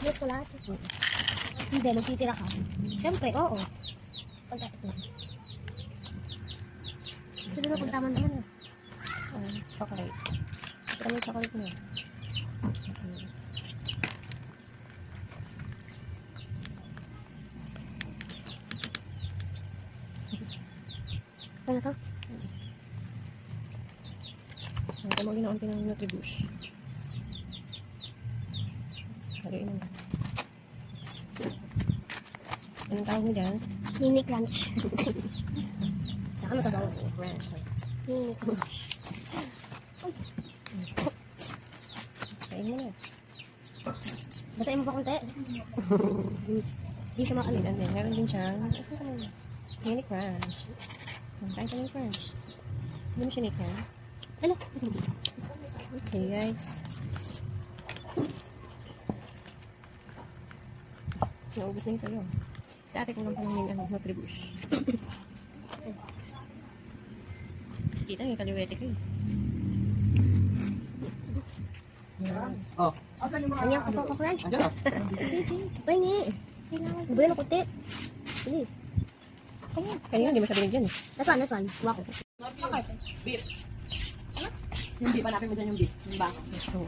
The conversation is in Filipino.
Yes ko lahat. Hindi, magtitira ka. Siyempre, oo. Pagkatapos na. Sabi mo kung tama naman eh. Chocolate. Ito kami chocolate niya. Okay. Ano to? Ito mo ginaunti ng Nutribush. Haluin mo na. Anong tawag mo dyan? Mini crunch. Saka mo sa bawang crunch. Mini crunch. Kain mo na. Basahin mo pa konti. Hindi siya makalit. And then, meron din siyang mini crunch. Kain ka mini crunch. Hindi mo siya nikan. Ano? Okay, guys. Naubos na yung sa'yo. Sa ate ko lang pala yung Nutribush. Kita yung kaliwete ko eh. Oh. Kanyang kapag ka-crunch. Andiyan o. Pahingi. Bili na kuti. Sige. Kaya hindi mo siya binigyan eh. That's one. Wako. Beef. Yung beef, hanapin mo dyan yung beef. Yung baka. So,